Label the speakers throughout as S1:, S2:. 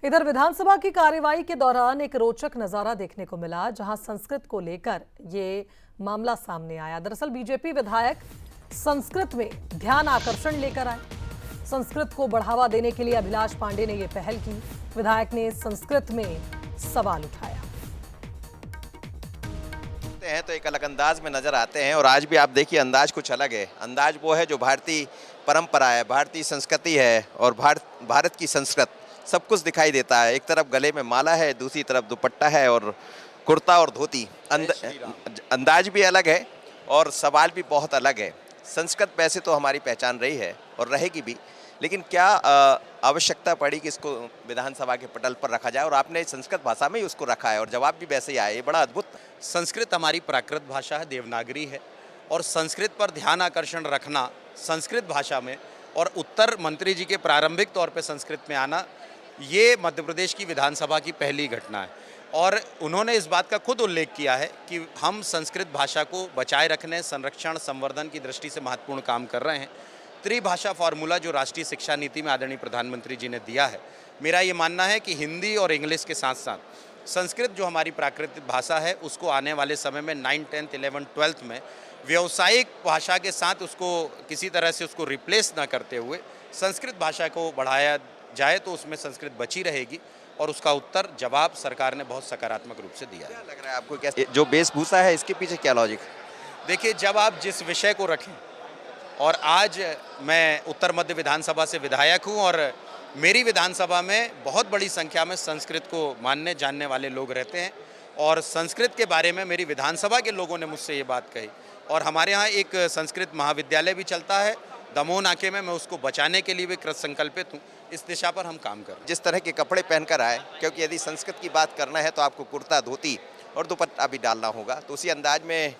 S1: इधर विधानसभा की कार्यवाही के दौरान एक रोचक नजारा देखने को मिला, जहां संस्कृत को लेकर ये मामला सामने आया। दरअसल बीजेपी विधायक संस्कृत में ध्यान आकर्षण लेकर आए। संस्कृत को बढ़ावा देने के लिए अभिलाष पांडे ने यह पहल की। विधायक ने संस्कृत में सवाल उठाया।
S2: हैं तो एक अलग अंदाज में नजर आते हैं और आज भी आप देखिए अंदाज कुछ अलग है। अंदाज वो है जो भारतीय परंपरा है, भारतीय संस्कृति है और भारत की संस्कृत सब कुछ दिखाई देता है। एक तरफ गले में माला है, दूसरी तरफ दुपट्टा है और कुर्ता और धोती। अंदाज भी अलग है और सवाल भी बहुत अलग है। संस्कृत वैसे तो हमारी पहचान रही है और रहेगी भी, लेकिन क्या आवश्यकता पड़ी कि इसको विधानसभा के पटल पर रखा जाए और आपने संस्कृत भाषा में ही उसको रखा है और जवाब भी वैसे ही आया। ये बड़ा अद्भुत।
S3: संस्कृत हमारी प्राकृत भाषा है, देवनागरी है, और संस्कृत पर ध्यान आकर्षण रखना संस्कृत भाषा में और उत्तर मंत्री जी के प्रारंभिक तौर पे संस्कृत में आना, ये मध्य प्रदेश की विधानसभा की पहली घटना है। और उन्होंने इस बात का खुद उल्लेख किया है कि हम संस्कृत भाषा को बचाए रखने, संरक्षण, संवर्धन की दृष्टि से महत्वपूर्ण काम कर रहे हैं। त्रिभाषा फार्मूला जो राष्ट्रीय शिक्षा नीति में आदरणीय प्रधानमंत्री जी ने दिया है, मेरा ये मानना है कि हिंदी और इंग्लिश के साथ साथ संस्कृत जो हमारी प्राकृतिक भाषा है उसको आने वाले समय में 9, 10, 11, 12 में व्यावसायिक भाषा के साथ उसको किसी तरह से उसको रिप्लेस ना करते हुए संस्कृत भाषा को बढ़ाया जाए तो उसमें संस्कृत बची रहेगी। और उसका उत्तर जवाब सरकार ने बहुत सकारात्मक रूप से दिया है।
S2: क्या लग रहा है आपको, क्या जो वेशभूषा है इसके पीछे क्या लॉजिक?
S3: देखिए, जब आप जिस विषय को रखें, और आज मैं उत्तर मध्य विधानसभा से विधायक हूं और मेरी विधानसभा में बहुत बड़ी संख्या में संस्कृत को मानने जानने वाले लोग रहते हैं और संस्कृत के बारे में मेरी विधानसभा के लोगों ने मुझसे ये बात कही। और हमारे यहाँ एक संस्कृत महाविद्यालय भी चलता है दमोह नाके में, मैं उसको बचाने के लिए भी कृत संकल्पित हूँ। इस दिशा पर हम काम कर रहे हैं।
S2: जिस तरह के कपड़े पहनकर आए, क्योंकि यदि संस्कृत की बात करना है तो आपको कुर्ता, धोती और दुपट्टा भी डालना होगा, तो उसी अंदाज में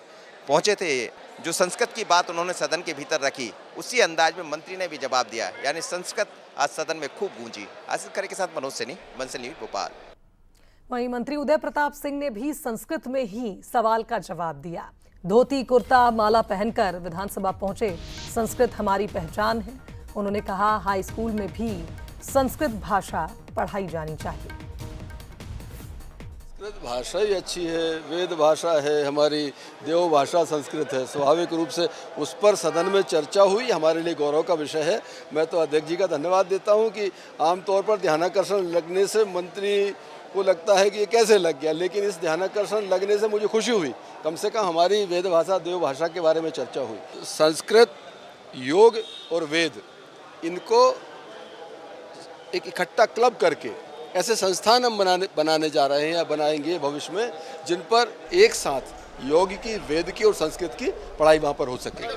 S2: पहुंचे थे। जो संस्कृत की बात उन्होंने सदन के भीतर रखी, उसी अंदाज में मंत्री ने भी जवाब दिया, यानी संस्कृत आज सदन में खूब गूंजी। आसिफ खरे के साथ मनोज सैनी, बंसल न्यूज़, भोपाल।
S1: वहीं मंत्री उदय प्रताप सिंह ने भी संस्कृत में ही सवाल का जवाब दिया। धोती, कुर्ता, माला पहनकर विधानसभा पहुंचे। संस्कृत हमारी पहचान है। उन्होंने कहा हाई स्कूल में भी संस्कृत भाषा पढ़ाई जानी चाहिए।
S4: संस्कृत भाषा ही अच्छी है, वेद भाषा है, हमारी देव भाषा संस्कृत है। स्वाभाविक रूप से उस पर सदन में चर्चा हुई, हमारे लिए गौरव का विषय है। मैं तो अध्यक्ष जी का धन्यवाद देता हूं कि आमतौर पर ध्यानाकर्षण लगने से मंत्री को लगता है कि ये कैसे लग गया, लेकिन इस ध्यानाकर्षण लगने से मुझे खुशी हुई। कम से कम हमारी वेद भाषा, देव भाषा के बारे में चर्चा हुई। संस्कृत, योग और वेद, इनको एक इकट्ठा क्लब करके ऐसे संस्थान हम बनाने जा रहे हैं या बनाएंगे भविष्य में, जिन पर एक साथ योग की, वेद की और संस्कृत की पढ़ाई वहाँ पर हो सके।